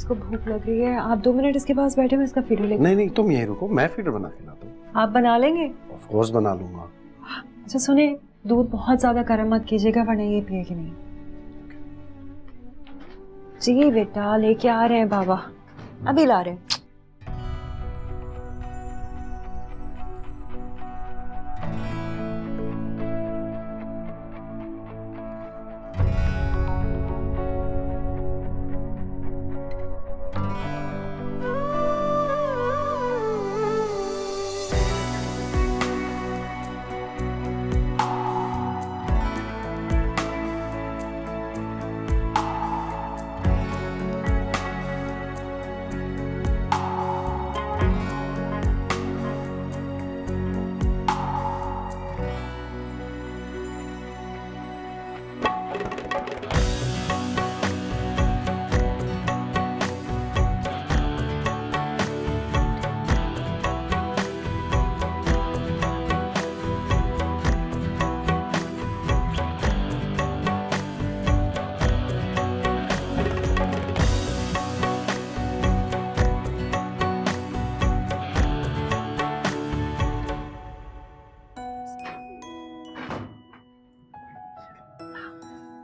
इसको भूख लग रही है, आप 2 मिनट इसके पास बैठे, मैं इसका फीडर लेकर। नहीं नहीं, तुम यहीं रुको, मैं फीडर बना के लाता हूँ। आप बना लेंगे? ऑफ कोर्स बना लूंगा। अच्छा सुने, दूध बहुत ज्यादा गर्म मत कीजिएगा वरना ये पिएगी नहीं। जी बेटा, लेके आ रहे हैं बाबा, अभी ला रहे हैं।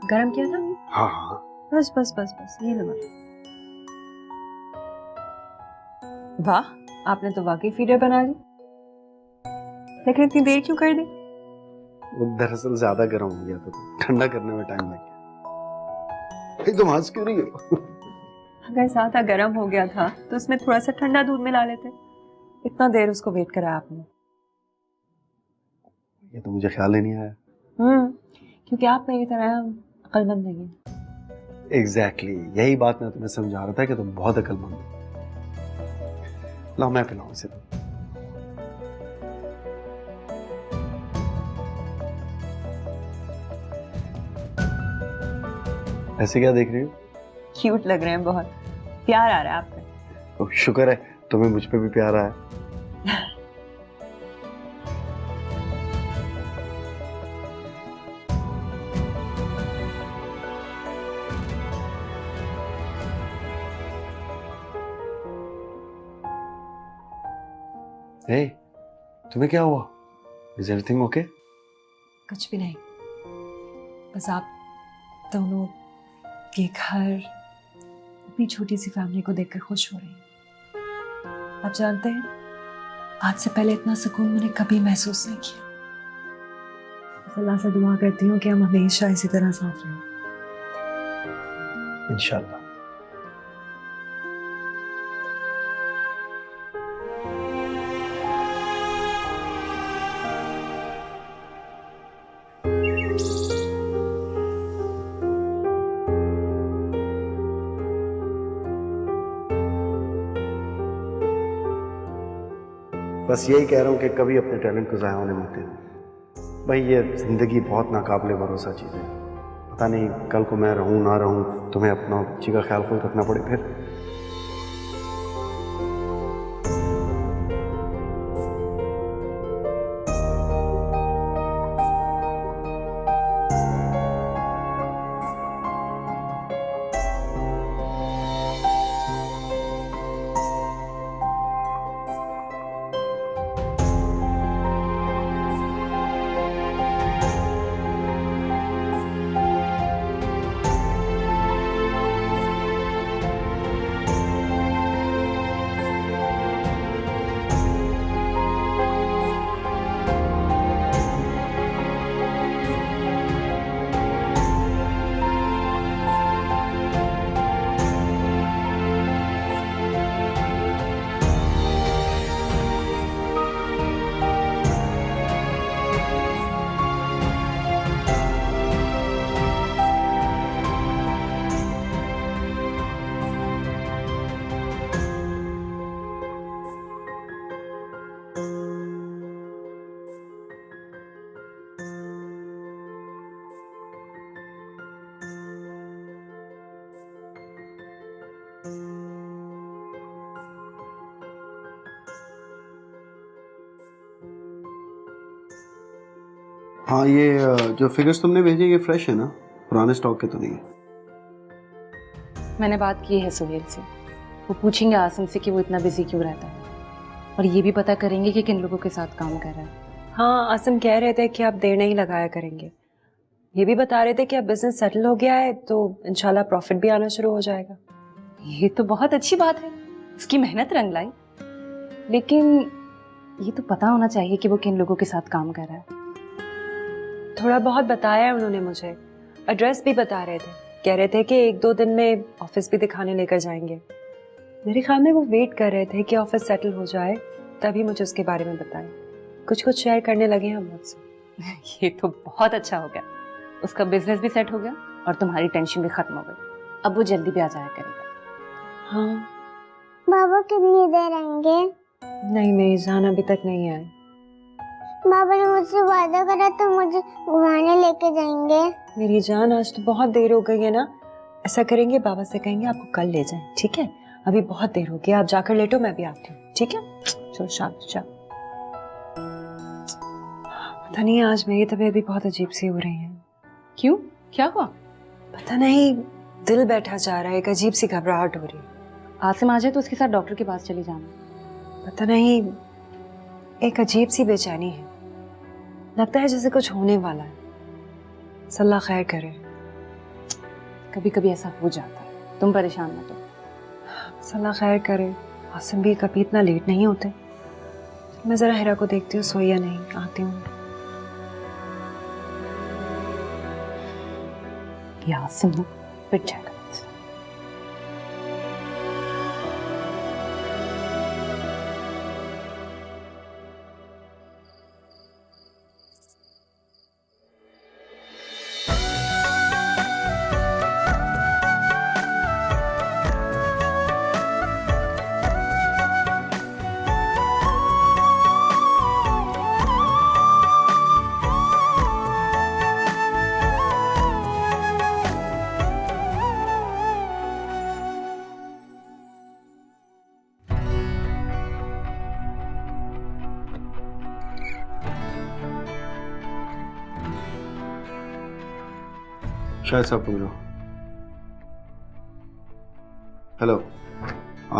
गरम किया था? हाँ हाँ। बस बस बस बस, ये लो। वाह, आपने तो वाकई फीडर बना ली, लेकिन इतनी देर क्यों कर दी? वो दरअसल ज्यादा गर्म हो गया था, तो ठंडा करने में टाइम लग गया। तुम हंस क्यों रही हो? अगर ज्यादा गर्म हो गया था तो इसमें थोड़ा सा ठंडा दूध मिला लेते। इतना देर उसको वेट कराया आपने। ये तो मुझे ख्याल ही नहीं आया। क्योंकि आप मेरी तरह अक्लमंद नहीं है। एग्जैक्टली, यही बात मैं तुम्हें समझा रहा था कि तुम बहुत अक्लमंद हो। लाओ मैं पिलाऊं इसे। ऐसे क्या देख रही हो? क्यूट लग रहे हैं, बहुत प्यार आ रहा है आप पे। शुक्र है तुम्हें मुझ पे भी प्यार आया। Hey, तुम्हें क्या हुआ? Is everything okay? कुछ भी नहीं, बस आप दोनों के घर अपनी छोटी सी फैमिली को देखकर खुश हो रही हैं। आप जानते हैं, आज से पहले इतना सुकून मैंने कभी महसूस नहीं किया। अल्लाह से दुआ करती हूँ कि हम हमेशा इसी तरह साथ रहें। इंशाल्लाह। बस यही कह रहा हूँ कि कभी अपने टैलेंट को ज़ाया होने मत देना। भाई ये ज़िंदगी बहुत नाकाबिले भरोसा चीज़ है। पता नहीं कल को मैं रहूँ ना रहूँ, तुम्हें अपना बच्ची का ख्याल खुद रखना पड़े फिर। हाँ, ये जो फिगर्स तुमने भेजे ये फ्रेश है ना? पुराने स्टॉक के तो नहीं है? मैंने बात की है सुहेल से, वो पूछेंगे आसिम से कि वो इतना बिजी क्यों रहता है, और ये भी पता करेंगे कि किन लोगों के साथ काम कर रहा है। हाँ, आसिम कह रहे थे कि आप देर नहीं लगाया करेंगे। ये भी बता रहे थे कि अब बिजनेस सेटल हो गया है तो इंशाल्लाह प्रॉफिट भी आना शुरू हो जाएगा। ये तो बहुत अच्छी बात है, उसकी मेहनत रंग लाई। लेकिन ये तो पता होना चाहिए कि वो किन लोगों के साथ काम कर रहा है। थोड़ा बहुत बताया है उन्होंने मुझे, एड्रेस भी बता रहे थे। कह रहे थे कि 1-2 दिन में ऑफिस भी दिखाने लेकर जाएंगे। मेरे ख्याल में वो वेट कर रहे थे कि ऑफिस सेटल हो जाए तभी मुझे उसके बारे में बताएं। कुछ शेयर करने लगे हैं हम मुझसे। ये तो बहुत अच्छा हो गया, उसका बिजनेस भी सेट हो गया और तुम्हारी टेंशन भी खत्म हो गई। अब वो जल्दी भी आ जाया करेगा। हाँ। बाबा कितनी देर आएंगे? नहीं, मेरी जान अभी तक नहीं आए। बाबा ने मुझसे वादा करा तो मुझे घुमाने लेके जाएंगे। मेरी जान आज तो बहुत देर हो गई है ना, ऐसा करेंगे बाबा से कहेंगे आपको कल ले जाएं, ठीक है? अभी बहुत देर हो गई, आप जाकर लेटो, मैं भी आती हूँ, ठीक है? चलो शाबाश जा। पता नहीं आज मेरी तबीयत भी बहुत अजीब सी हो रही है। क्यों, क्या हुआ? पता नहीं, दिल बैठा जा रहा है, एक अजीब सी घबराहट हो रही है। आसिम आ जाए तो उसके साथ डॉक्टर के पास चली जाना। पता नहीं, एक अजीब सी बेचैनी है, लगता है जैसे कुछ होने वाला है। अल्लाह खैर करे। कभी कभी ऐसा हो जाता है, तुम परेशान मत हो। अल्लाह खैर करे। आसिम भी कभी इतना लेट नहीं होते। मैं जरा हिरा को देखती हूँ सोई या नहीं, आती हूँ। ये आसिम ना पिट जाएगा। शायद साहब बोल रहा हूँ। हेलो,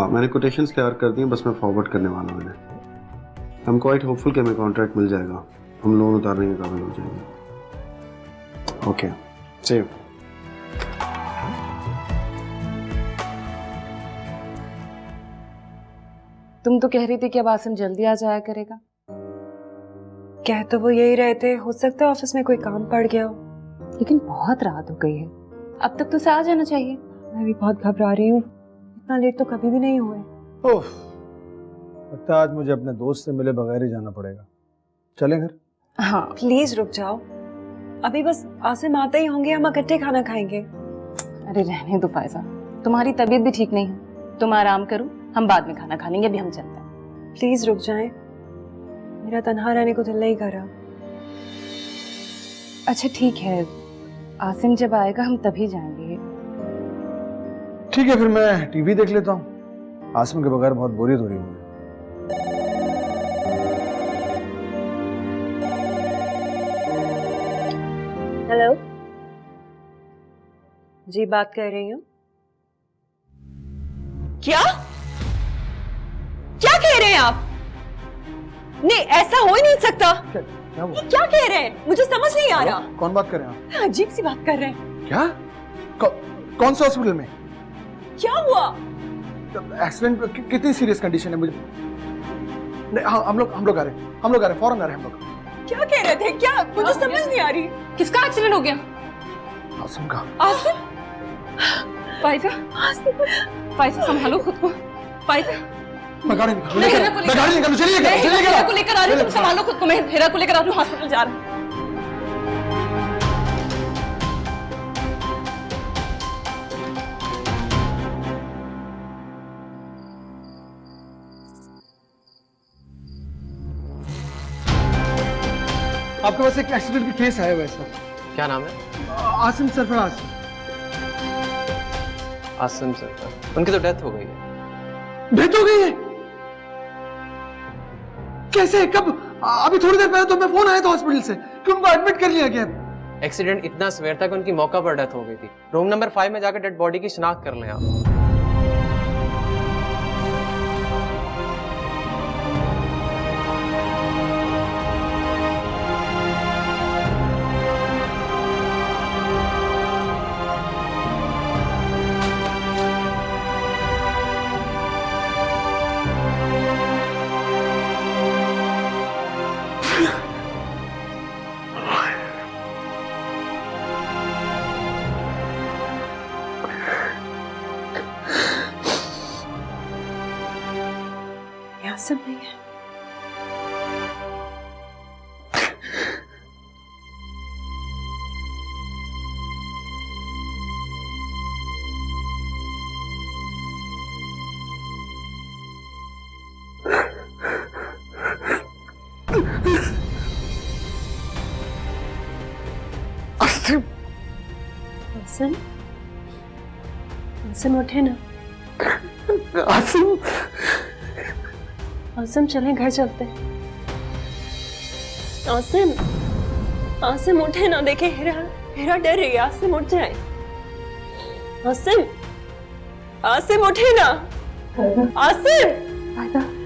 मैंने कोटेशंस तैयार कर दी हैं, बस मैं फॉरवर्ड करने वाला हूँ इन्हें। आई एम क्वाइट होपफुल कि हमें कॉन्ट्रैक्ट मिल जाएगा, हम लोन उतारने के काबिल हो जाएंगे। Okay, see you. तुम तो कह रही थी कि अब आसिम जल्दी आ जाया करेगा। कह तो वो यही रहे थे, हो सकता है ऑफिस में कोई काम पड़ गया हो। लेकिन बहुत रात हो गई है, अब तक तो उसे आ जाना चाहिए। मैं भी बहुत घबरा रही हूँ, इतना लेट तो कभी भी नहीं हुए। ओह, लगता है आज मुझे अपने दोस्त से मिले बगैर ही जाना पड़ेगा। चलें घर? हाँ प्लीज रुक जाओ, अभी बस आसिम आते ही होंगे, हम इकट्ठे खाना खाएंगे। अरे रहने दो फायजा, तुम्हारी तबीयत भी ठीक नहीं है, तुम आराम करो, हम बाद में खाना खा लेंगे, अभी हम चलते हैं। प्लीज रुक जाएं, मेरा तन्हा रहने को दिल नहीं कर रहा। अच्छा ठीक है, आसिम जब आएगा हम तभी जाएंगे। ठीक है, फिर मैं टीवी देख लेता हूँ, आसिम के बगैर बहुत बोरियत हो रही है मुझे। हेलो जी, बात कर रही हूँ। क्या क्या कह रहे हैं आप? नहीं, ऐसा हो ही नहीं सकता। क्या हुआ? क्या कह रहे हैं? मुझे समझ नहीं आ रहा। कौन बात कर रहे हैं आप? अजीब सी बात कर रहे हैं। क्या? कौन सा हॉस्पिटल में? क्या हुआ? एक्सीडेंट? कितनी सीरियस कंडीशन है? मुझे नहीं, हम लोग आ रहे हैं, फौरन आ रहे हैं हम लोग। क्या कह रहे थे? क्या? मुझे समझ नहीं आ रही। किसका एक्सीडेंट हो गया? आसिम का। आसिम? फाइजा संभालो खुद को। फाइजा मैं गाड़ी निकालूं, चलिए मैं हिरा को लेकर आ रही हूँ, तुम संभालो खुद को, मैं हिरा को लेकर आ रही हूँ, हॉस्पिटल जा रही हूँ। आपके पास एक एक्सीडेंट की केस आया हुआ है इस वक्त। क्या नाम है? आसिम सरफराज। आसिम सर, उनकी तो डेथ हो गई है। डेथ हो गई है? कैसे? कब? अभी थोड़ी देर पहले तो मैं फोन आया था हॉस्पिटल से कि उनको एडमिट कर लिया गया। एक्सीडेंट इतना सीवियर था कि उनकी मौका पर डेथ हो गई थी। रूम नंबर 5 में जाकर डेड बॉडी की शिनाख्त कर लें आप। आसिम, आसिम, आसिम उठे ना। आसिम, आसिम चलें, घर चलते हैं। आसिम, आसिम उठे ना, देखे हिरा, हिरा डर रही है। आसिम उठ जाए। आसिम, आसिम उठे ना। आसिम,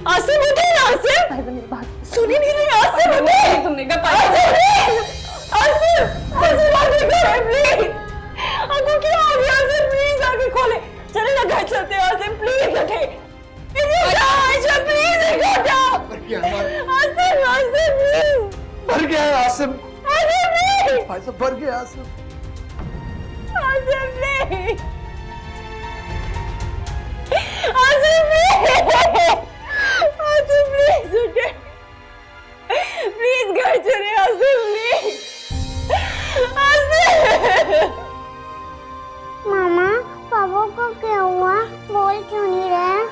आसिम उठे ना। आसिम, सुनी नहीं रही। आसिम उठे। तुमने कहा आसिम, आसिम आगे खोले प्लीज। आपको क्या हो गया? आसिम प्लीज आगे खोले। चले ना, घर चलते हैं। आसिम प्लीज उठे। आयशा प्लीज उठो। आसिम, आसिम प्लीज। भर गया है आसिम, आसिम प्लीज। भाई साहब भर गया Asim. Asim please. Asim please. Asim please उठे। प्लीज घर चले। आसिम प्लीज। आसिम। मामा, पापा को क्या हुआ? बोल क्यों नहीं रहे?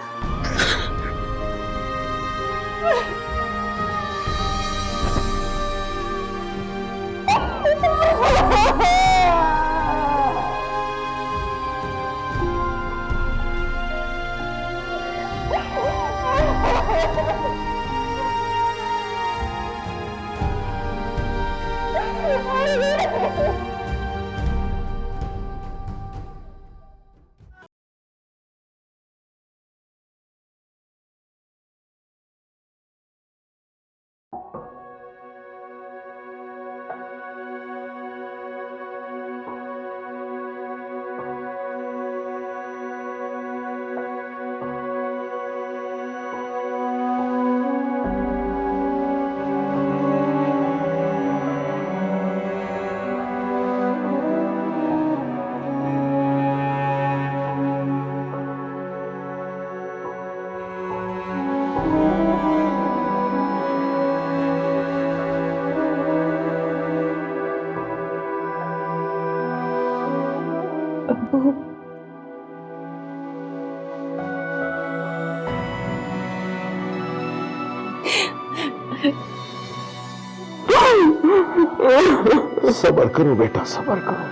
सबर करो बेटा, सबर करो।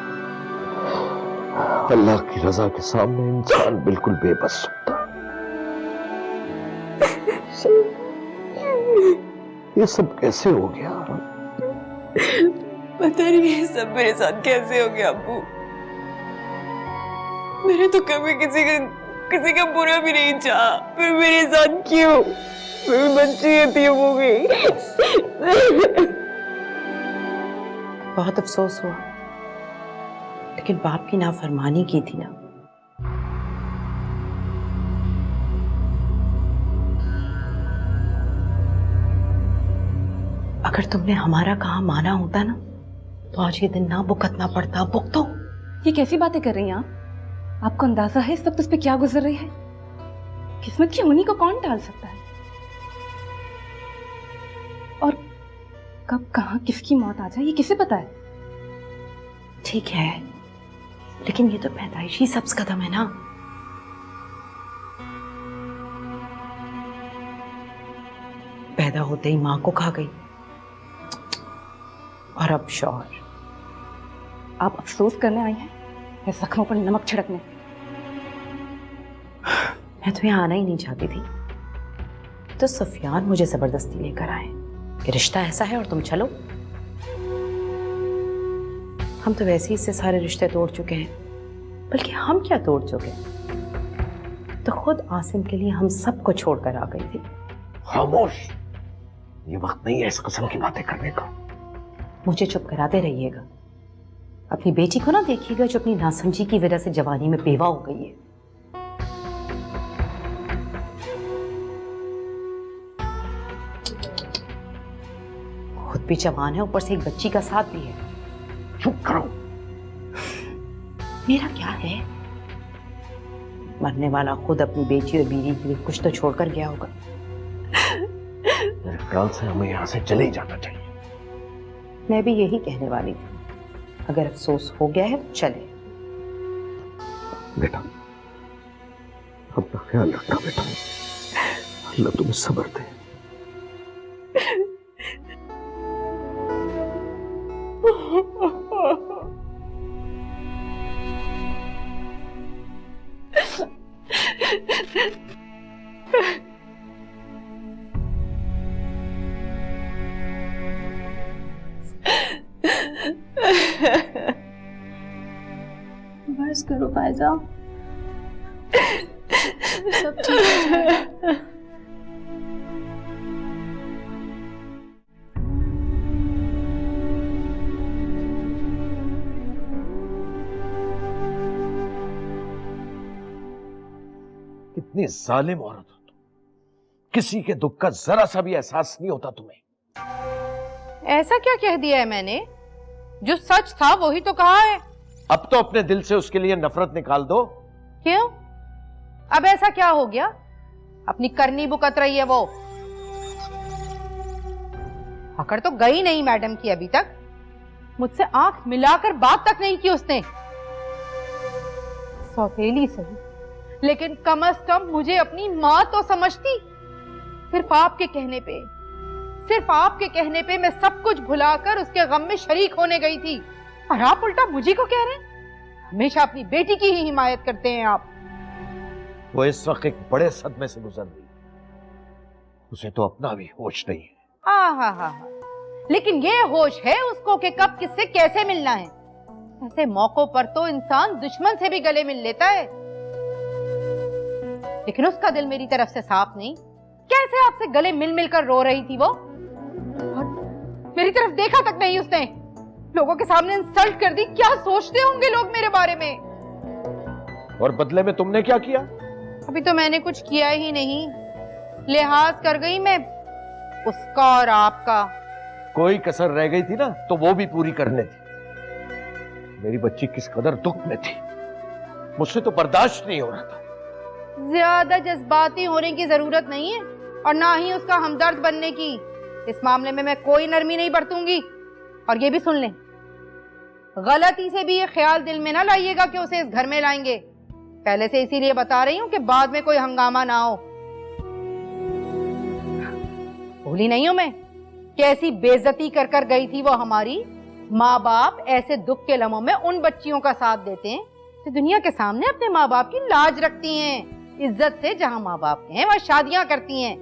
अल्लाह की रजा के सामने इंसान बिल्कुल बेबस होता है। ये सब कैसे हो गया? पता नहीं ये सब मेरे साथ कैसे हो गया अब्बू। मैंने तो कभी किसी का बुरा भी नहीं चाहा, फिर मेरे साथ क्यों? मेरी बच्ची यतीम हो गई। बहुत अफसोस हुआ, लेकिन बाप की नाफरमानी की थी ना। अगर तुमने हमारा कहा माना होता ना, तो आज ये दिन ना भुगतना पड़ता। भुगतो। ये कैसी बातें कर रही हैं आप? आपको अंदाजा है इस वक्त उस पर क्या गुजर रही है? किस्मत की होनी को कौन टाल सकता है? और कब कहां किसकी मौत आ जाए ये किसे पता है? ठीक है, लेकिन ये तो पैदाइशी सब्ज कदम है ना। पैदा होते ही मां को खा गई, और अब शौहर। आप अफसोस करने आई हैं या जख्मों पर नमक छिड़कने? मैं तो यहाँ आना ही नहीं चाहती थी, तो सुफियान मुझे जबरदस्ती लेकर आए कि रिश्ता ऐसा है और तुम चलो। हम तो वैसे ही इससे सारे रिश्ते तोड़ चुके हैं, बल्कि हम क्या तोड़ चुके हैं, तो खुद आसिम के लिए हम सबको छोड़कर आ गई थी। खामोश, ये वक्त नहीं है इस किस्म की बातें करने का। मुझे चुप कराते रहिएगा। अपनी बेटी को ना देखिएगा जो अपनी नासमझी की वजह से जवानी में बेवा हो गई है। खुद भी जवान है, ऊपर से एक बच्ची का साथ भी है। चुप करो। मेरा क्या है? मरने वाला खुद अपनी बेटी और बीवी के लिए कुछ तो छोड़कर गया होगा। मेरे ख्याल से हमें यहाँ से चले ही जाना चाहिए। मैं भी यही कहने वाली थी, अगर अफसोस हो गया है तो चले। बेटा, अपना ख्याल रखना बेटा। अल्लाह तुम्हें सब्र दे। बस करो फायजा, सब ठीक हो जाएगा। कितनी जालिम औरत हो तुम। किसी के दुख का जरा सा भी एहसास नहीं होता तुम्हें। ऐसा क्या कह दिया है मैंने? जो सच था वही तो कहा है। अब तो अपने दिल से उसके लिए नफरत निकाल दो। क्यों? अब ऐसा क्या हो गया? अपनी करनी बुकत रही है वो। पकड़ तो गई नहीं मैडम की अभी तक। मुझसे आंख मिलाकर बात तक नहीं की उसने। सौतेली सही, लेकिन कम से कम मुझे अपनी मां तो समझती। सिर्फ आपके कहने पे मैं सब कुछ भुलाकर उसके गम में शरीक होने गई थी, और आप उल्टा मुझे को कह रहे हैं। हमेशा अपनी बेटी की ही हिमायत करते हैं आप। वो इस वक्त एक बड़े सदमे से गुजर रही है। उसे तो अपना भी होश नहीं है। हा, लेकिन ये होश है उसको कि कब किससे कैसे मिलना है। ऐसे मौकों पर तो इंसान दुश्मन से भी गले मिल लेता है, लेकिन उसका दिल मेरी तरफ से साफ नहीं। कैसे आपसे गले मिल मिलकर रो रही थी वो, और मेरी तरफ देखा तक नहीं उसने। लोगों के सामने इंसल्ट कर दी। क्या सोचते होंगे लोग मेरे बारे में? और बदले में तुमने क्या किया? अभी तो मैंने कुछ किया ही नहीं। लिहाज कर गई मैं उसका और आपका। कोई कसर रह गई थी ना तो वो भी पूरी करने थी। मेरी बच्ची किस कदर दुख में थी, मुझसे तो बर्दाश्त नहीं हो रहा था। ज्यादा जज्बाती होने की जरूरत नहीं है, और ना ही उसका हमदर्द बनने की। इस मामले में मैं कोई नरमी नहीं बरतूंगी। और ये भी सुन लें, गलती से भी ये ख्याल दिल में ना लाइएगा कि उसे इस घर में लाएंगे। पहले से इसीलिए बता रही हूं कि बाद में कोई हंगामा ना हो। भूली नहीं हूं मैं कैसी बेइज्जती कर कर गई थी वो हमारी। माँ बाप ऐसे दुख के लम्हों में उन बच्चियों का साथ देते हैं जो दुनिया के सामने अपने माँ बाप की लाज रखती हैं। इज्जत से जहां माँ बाप के हैं वह शादियां करती हैं।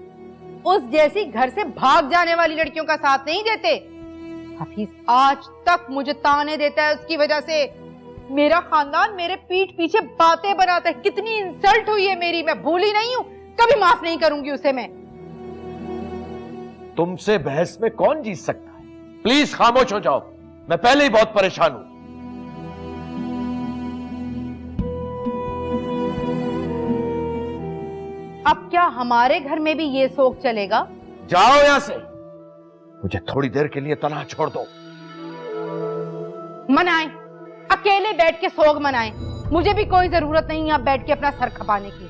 उस जैसी घर से भाग जाने वाली लड़कियों का साथ नहीं देते। हफीज आज तक मुझे ताने देता है उसकी वजह से। मेरा खानदान मेरे पीठ पीछे बातें बनाता है। कितनी इंसल्ट हुई है मेरी, मैं भूली नहीं हूं। कभी माफ नहीं करूंगी उसे मैं। तुमसे बहस में कौन जीत सकता है? प्लीज खामोश हो जाओ, मैं पहले ही बहुत परेशान हूं। अब क्या हमारे घर में भी ये शौक चलेगा? जाओ यहां से, मुझे थोड़ी देर के लिए तनहा छोड़ दो। मनाएं, अकेले बैठ के सोग मनाएं। मुझे भी कोई जरूरत नहीं है आप बैठ के अपना सर खपाने की।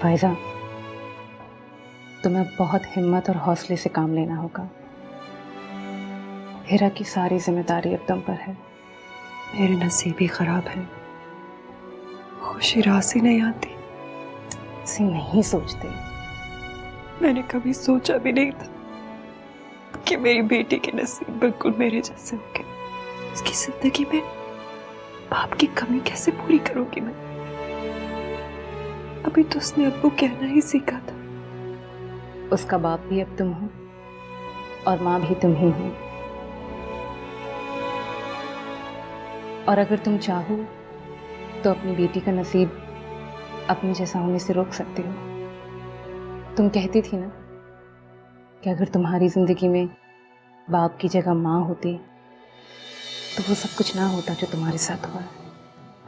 फायजा, तुम्हें बहुत हिम्मत और हौसले से काम लेना होगा। हिरा की सारी जिम्मेदारी अब तुम पर है। मेरे नसीब ही खराब है, खुशी रास ही नहीं आती। ऐसे नहीं सोचते। मैंने कभी सोचा भी नहीं था कि मेरी बेटी के नसीब बिल्कुल मेरे जैसे होंगे। उसकी जिंदगी में बाप की कमी कैसे पूरी करूंगी मैं? अभी तो उसने अब्बू कहना ही सीखा था। उसका बाप भी अब तुम हो और माँ भी तुम ही हो। और अगर तुम चाहो तो अपनी बेटी का नसीब अपने जैसा होने से रोक सकती हो। तुम कहती थी ना कि अगर तुम्हारी जिंदगी में बाप की जगह माँ होती तो वो सब कुछ ना होता जो तुम्हारे साथ हुआ।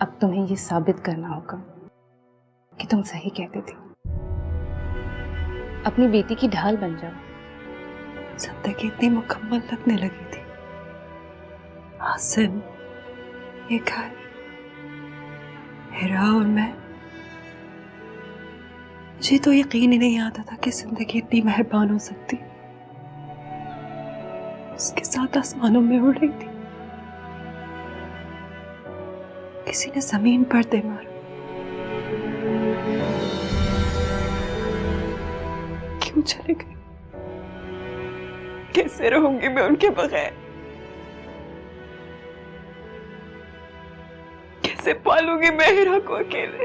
अब तुम्हें ये साबित करना होगा कि तुम सही कहती थी। अपनी बेटी की ढाल बन जाओ। जिंदगी इतनी मुकम्मल लगने लगी थी। आसिम, ये घर, हिरा और मैं, मुझे तो यकीन ही नहीं आता था कि जिंदगी इतनी मेहरबान हो सकती। उसके साथ आसमानों में उड़ रही थी। किसी ने जमीन पर दे मारा। क्यों चले गए? कैसे रहूंगी मैं उनके बगैर? कैसे पालूंगी मैं हिरा को अकेले?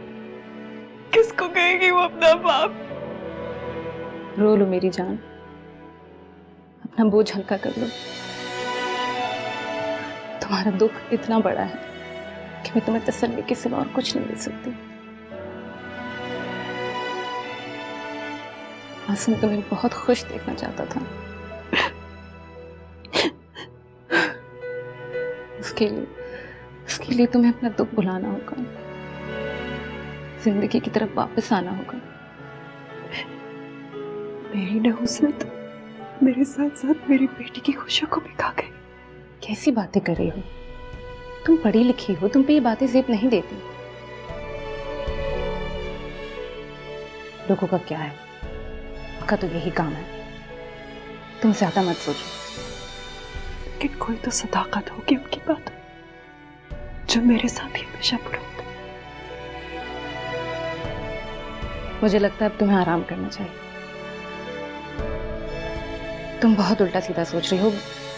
किसको कहेगी वो अपना बाप? रो लो मेरी जान, अपना बोझ हल्का कर लो। तुम्हारा दुख इतना बड़ा है कि मैं तुम्हें तसल्ली के सिवा और कुछ नहीं दे सकती। आसिम तुम्हें बहुत खुश देखना चाहता था। उसके लिए तुम्हें अपना दुख भुलाना होगा, जिंदगी की तरफ वापस आना होगा। मेरी नहुसत मेरे साथ साथ मेरी बेटी की खुशियों को भी खा गई। कैसी बातें कर रही हो? तुम पढ़ी लिखी हो, तुम पे ये बातें जेब नहीं देती। लोगों का क्या है, उनका तो यही काम है। तुम ज्यादा मत सोचो। लेकिन कोई तो सदाकत होगी उनकी बात, जो मेरे साथ ही हमेशा बुरा होता। मुझे लगता है अब तुम्हें आराम करना चाहिए। तुम बहुत उल्टा सीधा सोच रही हो।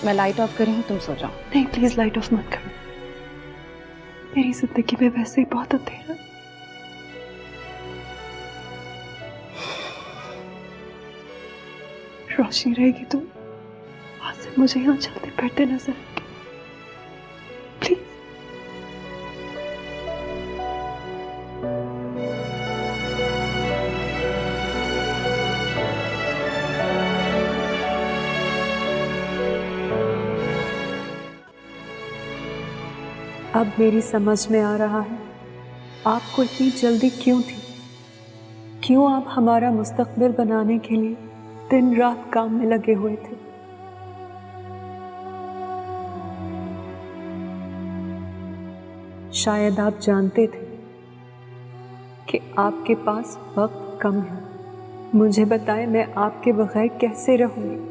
मैं लाइट ऑफ करी हूँ, तुम सो जाओ। नहीं, प्लीज लाइट ऑफ मत करो। मेरी जिंदगी में वैसे ही बहुत अंधेरा। रोशनी रहेगी तो वहां से मुझे यहाँ चलते फिरते नजर आएंगे। प्लीज। अब मेरी समझ में आ रहा है आपको इतनी जल्दी क्यों थी। क्यों आप हमारा मुस्तकबिल बनाने के लिए दिन रात काम में लगे हुए थे। शायद आप जानते थे कि आपके पास वक्त कम है। मुझे बताएं, मैं आपके बगैर कैसे रहूंगी।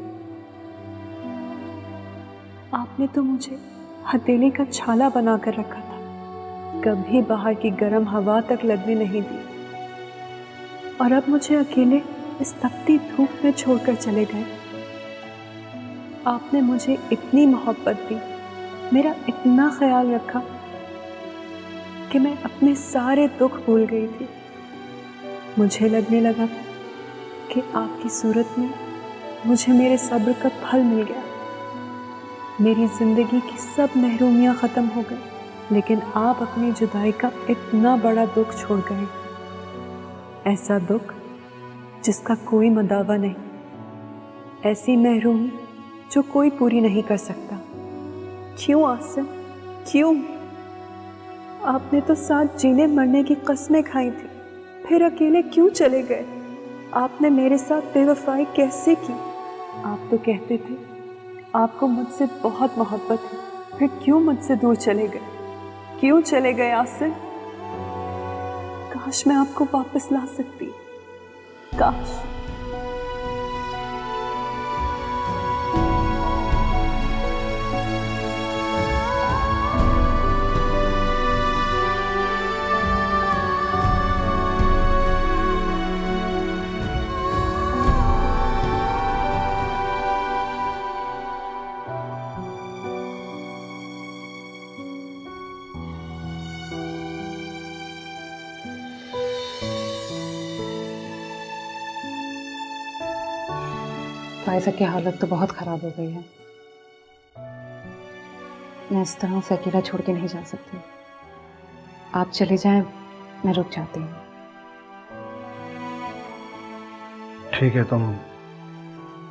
आपने तो मुझे हथेली का छाला बनाकर रखा था, कभी बाहर की गर्म हवा तक लगने नहीं दी। और अब मुझे अकेले इस तपती धूप में छोड़कर चले गए। आपने मुझे इतनी मोहब्बत दी, मेरा इतना ख्याल रखा कि मैं अपने सारे दुख भूल गई थी। मुझे लगने लगा था कि आपकी सूरत में मुझे मेरे सब्र का फल मिल गया। मेरी जिंदगी की सब महरूमियां ख़त्म हो गई, लेकिन आप अपनी जुदाई का इतना बड़ा दुख छोड़ गए। ऐसा दुख जिसका कोई मदावा नहीं, ऐसी महरूमी जो कोई पूरी नहीं कर सकता। क्यों आसिम, क्यों? आपने तो साथ जीने मरने की कस्में खाई थी, फिर अकेले क्यों चले गए? आपने मेरे साथ बेवफाई कैसे की? आप तो कहते थे आपको मुझसे बहुत मोहब्बत है, फिर क्यों मुझसे दूर चले गए? क्यों चले गए आसिम? काश मैं आपको वापस ला सकती, काश। फायजा की हालत तो बहुत खराब हो गई है। मैं इस तरह से अकेला छोड़ के नहीं जा सकती। आप चले जाएं, मैं रुक जाती हूँ। ठीक है,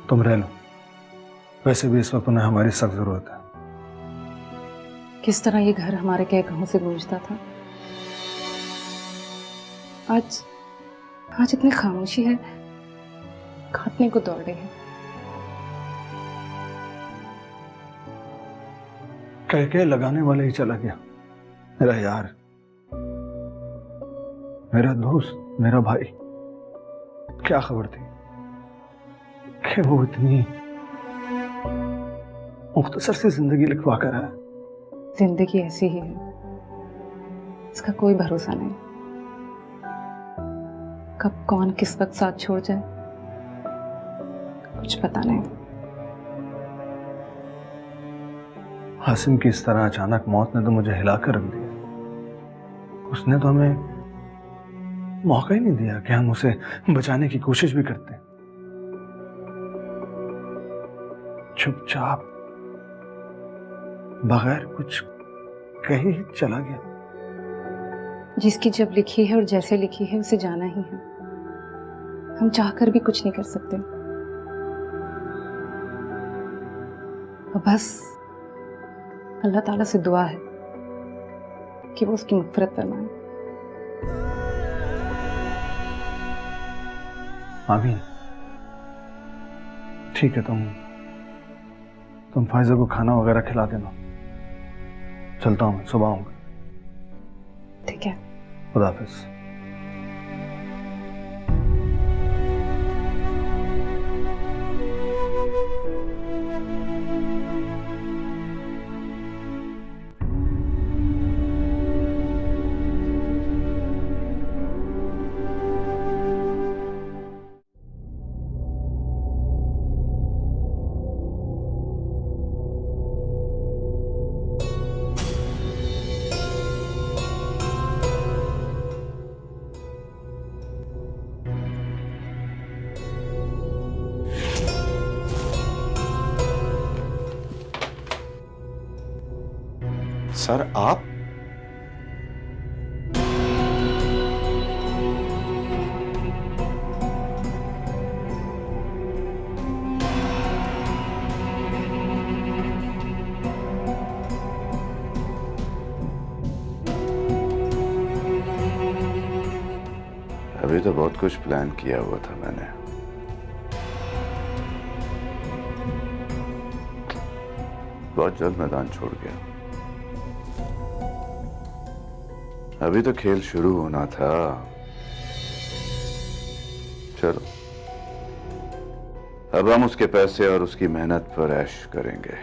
तुम रह लो। वैसे भी इस वक्त उन्हें हमारी सख्त जरूरत है। किस तरह ये घर हमारे कहकहों से गूंजता था, आज इतनी खामोशी है, काटने को दौड़ रहे हैं। कह लगाने वाला ही चला गया, मेरा यार, मेरा दोस्त, मेरा भाई। क्या खबर थी कि वो इतनी मुख्तसर सी जिंदगी लिखवा कर आया। जिंदगी ऐसी ही है, इसका कोई भरोसा नहीं, कब कौन किस वक्त साथ छोड़ जाए कुछ पता नहीं। हासिम की इस तरह अचानक मौत ने तो मुझे हिला कर रख दिया। उसने तो हमें मौका ही नहीं दिया कि हम उसे बचाने की कोशिश भी करते। चुपचाप बगैर कुछ कहे ही चला गया। जिसकी जब लिखी है और जैसे लिखी है उसे जाना ही है, हम चाहकर भी कुछ नहीं कर सकते। और बस अल्लाह ताला से दुआ है कि वो उसकी मग़फ़िरत फरमाए। आमीन। ठीक है, तुम फायजा को खाना वगैरह खिला देना। चलता हूँ मैं, सुबह आऊंगा। ठीक है, खुदा हाफिज़। सर आप? अभी तो बहुत कुछ प्लान किया हुआ था मैंने। बहुत जल्द मैदान छोड़ गया। अभी तो खेल शुरू होना था। चलो, अब हम उसके पैसे और उसकी मेहनत पर ऐश करेंगे।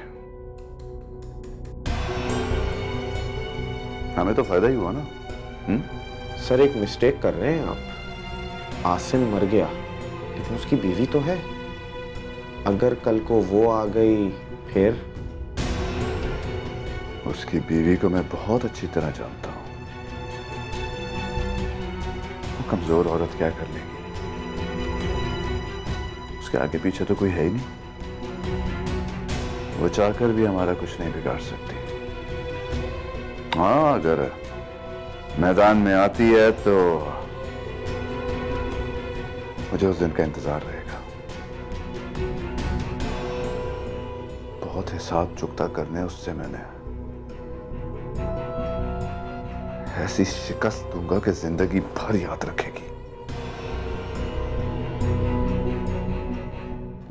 हमें तो फायदा ही हुआ ना। सर एक मिस्टेक कर रहे हैं आप। आसिम मर गया लेकिन उसकी बीवी तो है। अगर कल को वो आ गई फिर? उसकी बीवी को मैं बहुत अच्छी तरह जानता हूं। वो कमजोर औरत क्या कर लेगी? उसके आगे पीछे तो कोई है ही नहीं। वो चाहकर भी हमारा कुछ नहीं बिगाड़ सकती। हाँ, अगर मैदान में आती है तो मुझे उस दिन का इंतजार रहेगा। बहुत हिसाब चुकता करने उससे मैंने। ऐसी शिकस्त दूंगा कि जिंदगी भर याद रखेगी।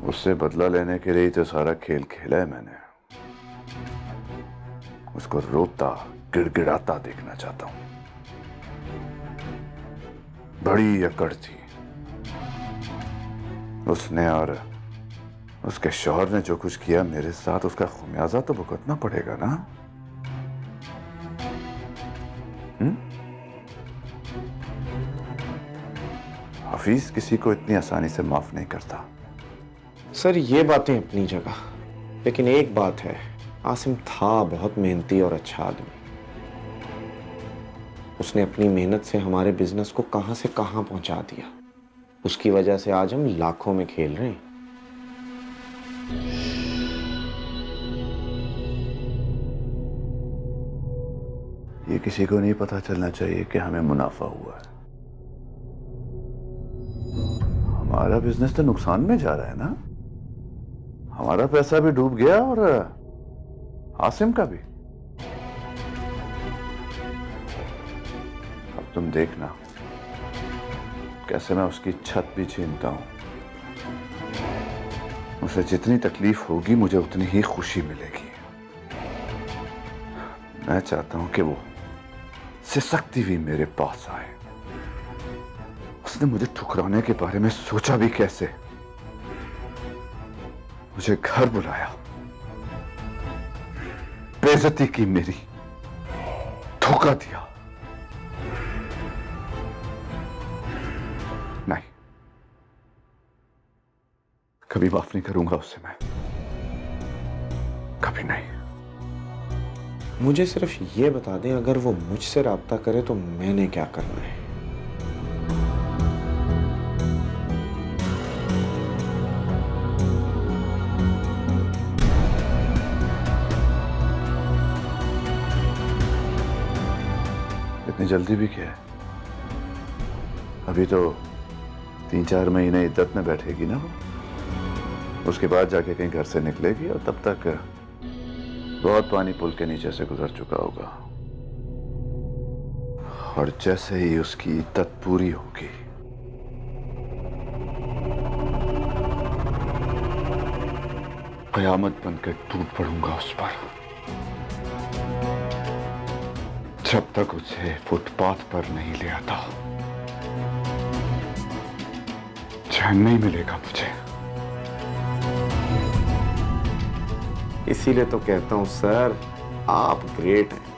उससे बदला लेने के लिए तो सारा खेल खेला है मैंने। उसको रोता गिड़गिड़ाता देखना चाहता हूं। बड़ी अकड़ थी उसने, और उसके शौहर ने जो कुछ किया मेरे साथ, उसका खुमियाजा तो भुगतना पड़ेगा ना। हफीज किसी को इतनी आसानी से माफ नहीं करता। सर ये बातें अपनी जगह, लेकिन एक बात है, आसिम था बहुत मेहनती और अच्छा आदमी। उसने अपनी मेहनत से हमारे बिजनेस को कहां से कहां पहुंचा दिया। उसकी वजह से आज हम लाखों में खेल रहे हैं। ये किसी को नहीं पता चलना चाहिए कि हमें मुनाफा हुआ है। हमारा बिजनेस तो नुकसान में जा रहा है ना। हमारा पैसा भी डूब गया और आसिम का भी। अब तुम देखना कैसे मैं उसकी छत भी छीनता हूं। उसे जितनी तकलीफ होगी मुझे उतनी ही खुशी मिलेगी। मैं चाहता हूं कि वो सिसकती हुई मेरे पास आए। उसने मुझे ठुकराने के बारे में सोचा भी कैसे? मुझे घर बुलाया, बेइज्जती की मेरी, धोखा दिया। नहीं, कभी माफ नहीं करूंगा उसे मैं, कभी नहीं। मुझे सिर्फ ये बता दें, अगर वो मुझसे राब्ता करे तो मैंने क्या करना है? इतनी जल्दी भी क्या है? अभी तो 3-4 महीने इद्दत में बैठेगी ना वो। उसके बाद जाके कहीं घर से निकलेगी और तब तक बहुत पानी पुल के नीचे से गुजर चुका होगा। और जैसे ही उसकी इद्दत पूरी होगी, कयामत बनकर टूट पड़ूंगा उस पर। जब तक उसे फुटपाथ पर नहीं ले आता, चैन नहीं मिलेगा मुझे। इसीलिए तो कहता हूं सर, आप ग्रेट हैं।